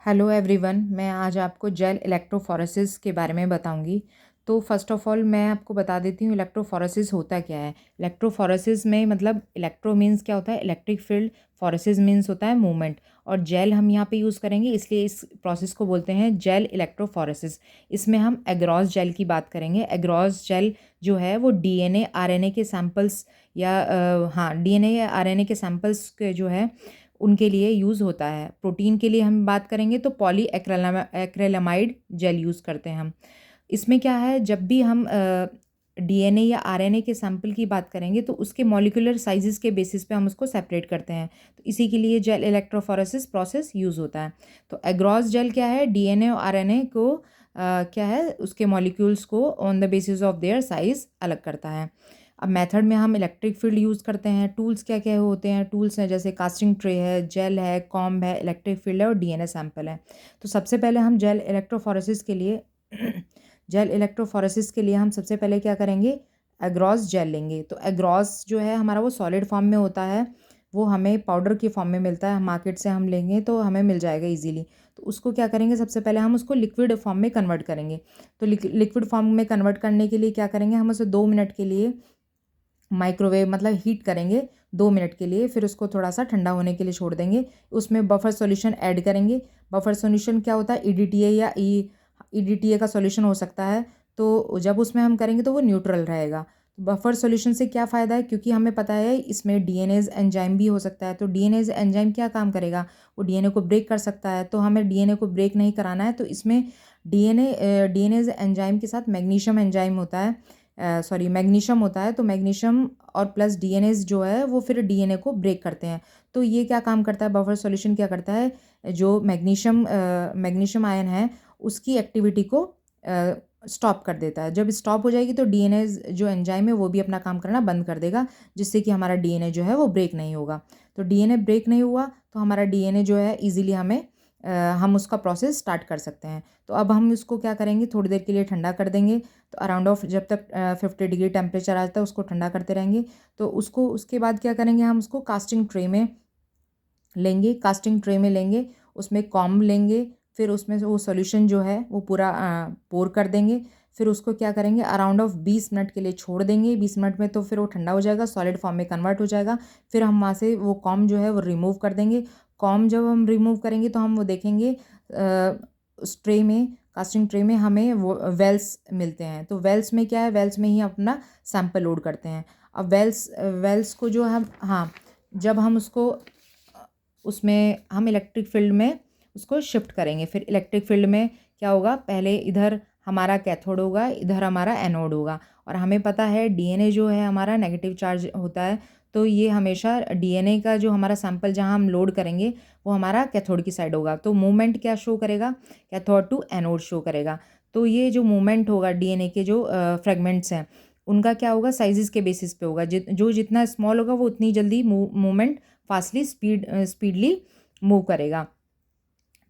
Hello everyone, मैं आज आपको जेल इलेक्ट्रोफोरेसिस के बारे में बताऊंगी। तो फर्स्ट ऑफ ऑल मैं आपको बता देती हूँ इलेक्ट्रोफोरेसिस होता क्या है। इलेक्ट्रोफोरेसिस में मतलब इलेक्ट्रो मीन्स क्या होता है, इलेक्ट्रिक फील्ड, फोरेसिस मीन्स होता है मूवमेंट, और जेल हम यहाँ पे यूज़ करेंगे, इसलिए इस प्रोसेस को बोलते हैं जेल इलेक्ट्रोफोरेसिस। इसमें हम एग्रॉस जेल की बात करेंगे। एग्रॉस जेल जो है वो डीएनए आरएनए के सैंपल्स या डीएनए या आरएनए के सैंपल्स के जो है उनके लिए यूज़ होता है। प्रोटीन के लिए हम बात करेंगे तो पॉली एक्रेलामाइड जेल यूज़ करते हैं हम। इसमें क्या है, जब भी हम डीएनए या आरएनए के सैंपल की बात करेंगे तो उसके मॉलिक्यूलर साइजेस के बेसिस पे हम उसको सेपरेट करते हैं, तो इसी के लिए जेल इलेक्ट्रोफोरेसिस प्रोसेस यूज़ होता है। तो एग्रॉस जेल क्या है, डीएनए और आरएनए को क्या है, उसके मॉलिक्यूल्स को on the basis of their size अलग करता है। अब मेथड में हम इलेक्ट्रिक फील्ड यूज़ करते हैं। टूल्स क्या क्या होते हैं, टूल्स हैं जैसे कास्टिंग ट्रे है, जेल है, कॉम्ब है, इलेक्ट्रिक फील्ड है और डीएनए सैंपल है। तो सबसे पहले हम जेल इलेक्ट्रोफोरेसिस के लिए जेल इलेक्ट्रोफोरेसिस के लिए हम सबसे पहले क्या करेंगे, एग्रॉस जेल लेंगे। तो एग्रॉस जो है हमारा वो सॉलिड फॉर्म में होता है, वो हमें पाउडर की फॉर्म में मिलता है। मार्केट से हम लेंगे तो हमें मिल जाएगा इजीली। तो उसको क्या करेंगे, सबसे पहले हम उसको लिक्विड फॉर्म में कन्वर्ट करेंगे। तो लिक्विड फॉर्म में कन्वर्ट करने के लिए क्या करेंगे, हम उसे 2 मिनट के लिए माइक्रोवेव मतलब हीट करेंगे 2 मिनट के लिए, फिर उसको थोड़ा सा ठंडा होने के लिए छोड़ देंगे। उसमें बफर सॉल्यूशन ऐड करेंगे। बफर सॉल्यूशन क्या होता है, ईडीटीए या ईडीटीए का सॉल्यूशन हो सकता है। तो जब उसमें हम करेंगे तो वो न्यूट्रल रहेगा। बफर सॉल्यूशन से क्या फ़ायदा है, क्योंकि हमें पता है इसमें डीएनएज एंजाइम भी हो सकता है। तो डीएनएज एंजाइम क्या काम करेगा, वो डीएनए को ब्रेक कर सकता है। तो हमें डीएनए को ब्रेक नहीं कराना है, तो इसमें डीएनएज एंजाइम के साथ मैग्नीशियम एंजाइम होता है, मैग्नीशियम होता है। तो मैग्नीशियम और प्लस डीएनएज जो है वो फिर डीएनए को ब्रेक करते हैं। तो ये क्या काम करता है, बफर सॉल्यूशन क्या करता है, जो मैग्नीशियम आयन है उसकी एक्टिविटी को स्टॉप कर देता है। जब स्टॉप हो जाएगी तो डीएनए जो एंजाइम है वो भी अपना काम करना बंद कर देगा, जिससे कि हमारा डीएनए जो है वो ब्रेक नहीं होगा। तो डीएनए ब्रेक नहीं हुआ तो हमारा डीएनए जो है इजीली हम उसका प्रोसेस स्टार्ट कर सकते हैं। तो अब हम इसको क्या करेंगे, थोड़ी देर के लिए ठंडा कर देंगे। तो अराउंड ऑफ जब तक 50 डिग्री टेम्परेचर आता है उसको ठंडा करते रहेंगे। तो उसके बाद क्या करेंगे, हम उसको कास्टिंग ट्रे में लेंगे। उसमें कॉम्ब लेंगे, फिर उसमें से वो सॉल्यूशन जो है वो पूरा पोर कर देंगे। फिर उसको क्या करेंगे, अराउंड ऑफ 20 मिनट के लिए छोड़ देंगे। 20 मिनट में तो फिर वो ठंडा हो जाएगा, सॉलिड फॉर्म में कन्वर्ट हो जाएगा। फिर हम वहाँ से वो कॉम्ब जो है वो रिमूव कर देंगे। कॉम्ब जब हम रिमूव करेंगे तो हम वो देखेंगे उस ट्रे में, कास्टिंग ट्रे में हमें वो वेल्स मिलते हैं। तो वेल्स में क्या है, वेल्स में ही अपना सैंपल लोड करते हैं। अब वेल्स को जो हम जब हम उसको उसमें हम इलेक्ट्रिक फील्ड में उसको शिफ्ट करेंगे। फिर इलेक्ट्रिक फील्ड में क्या होगा, पहले इधर हमारा कैथोड होगा, इधर हमारा एनोड होगा। और हमें पता है डीएनए जो है हमारा नेगेटिव चार्ज होता है, तो ये हमेशा डीएनए का जो हमारा सैंपल जहाँ हम लोड करेंगे वो हमारा कैथोड की साइड होगा। तो मूवमेंट क्या शो करेगा, कैथोड टू एनोड शो करेगा। तो ये जो मूवमेंट होगा डीएनए के जो फ्रेगमेंट्स हैं उनका क्या होगा, साइजेस के बेसिस पे होगा। जो जितना स्मॉल होगा वो उतनी जल्दी मूवमेंट फास्टली स्पीडली मूव करेगा।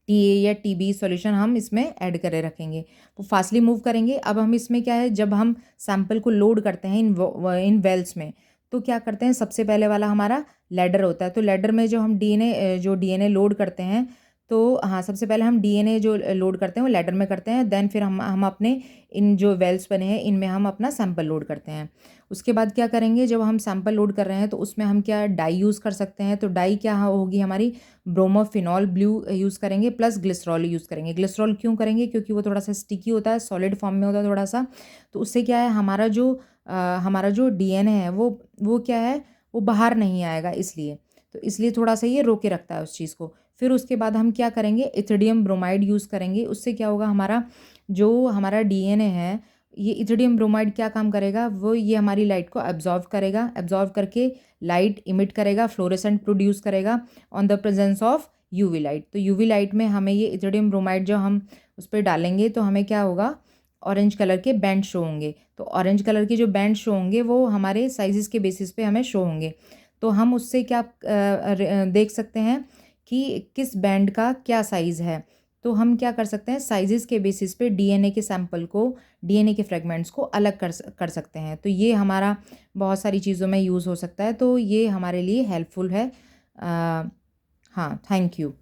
टीए या टीबी सॉल्यूशन हम इसमें ऐड करे रखेंगे, वो फास्टली मूव करेंगे। अब हम इसमें क्या है, जब हम सैंपल को लोड करते हैं इन वेल्स में, तो क्या करते हैं, सबसे पहले वाला हमारा लैडर होता है। तो लैडर में जो हम डीएनए लोड करते हैं, तो हाँ, सबसे पहले हम डीएनए जो लोड करते हैं वो लैडर में करते हैं। देन फिर हम अपने इन जो वेल्स बने हैं इनमें हम अपना सैंपल लोड करते हैं। उसके बाद क्या करेंगे, जब हम सैंपल लोड कर रहे हैं तो उसमें हम क्या डाई यूज़ कर सकते हैं। तो डाई क्या होगी हमारी, ब्रोमोफिनॉल ब्लू यूज़ करेंगे, प्लस ग्लिसरॉल यूज़ करेंगे। ग्लिसरॉल क्यों करेंगे, क्योंकि वो थोड़ा सा स्टिकी होता है, सॉलिड फॉर्म में होता है थोड़ा सा। तो उससे क्या है, हमारा जो डीएनए है वो क्या है, वो बाहर नहीं आएगा, इसलिए थोड़ा सा ये रोके रखता है उस चीज़ को। फिर उसके बाद हम क्या करेंगे, इथिडियम ब्रोमाइड यूज़ करेंगे। उससे क्या होगा, हमारा डीएनए है, ये इथिडियम ब्रोमाइड क्या काम करेगा, वो ये हमारी लाइट को एब्जॉर्व करेगा, एब्जॉर्व करके लाइट इमिट करेगा, फ्लोरेसेंट प्रोड्यूस करेगा on the presence of UV light. तो यूवी लाइट में हमें ये इथिडियम ब्रोमाइड जो हम उस पर डालेंगे तो हमें क्या होगा, ऑरेंज कलर के बैंड शो होंगे। तो ऑरेंज कलर के जो बैंड शो होंगे वो हमारे साइजेस के बेसिस पे हमें शो होंगे। तो हम उससे क्या देख सकते हैं कि किस बैंड का क्या साइज़ है। तो हम क्या कर सकते हैं, साइजेस के बेसिस पे डीएनए के फ्रेगमेंट्स को अलग कर सकते हैं। तो ये हमारा बहुत सारी चीज़ों में यूज़ हो सकता है, तो ये हमारे लिए हेल्पफुल है। हाँ, थैंक यू।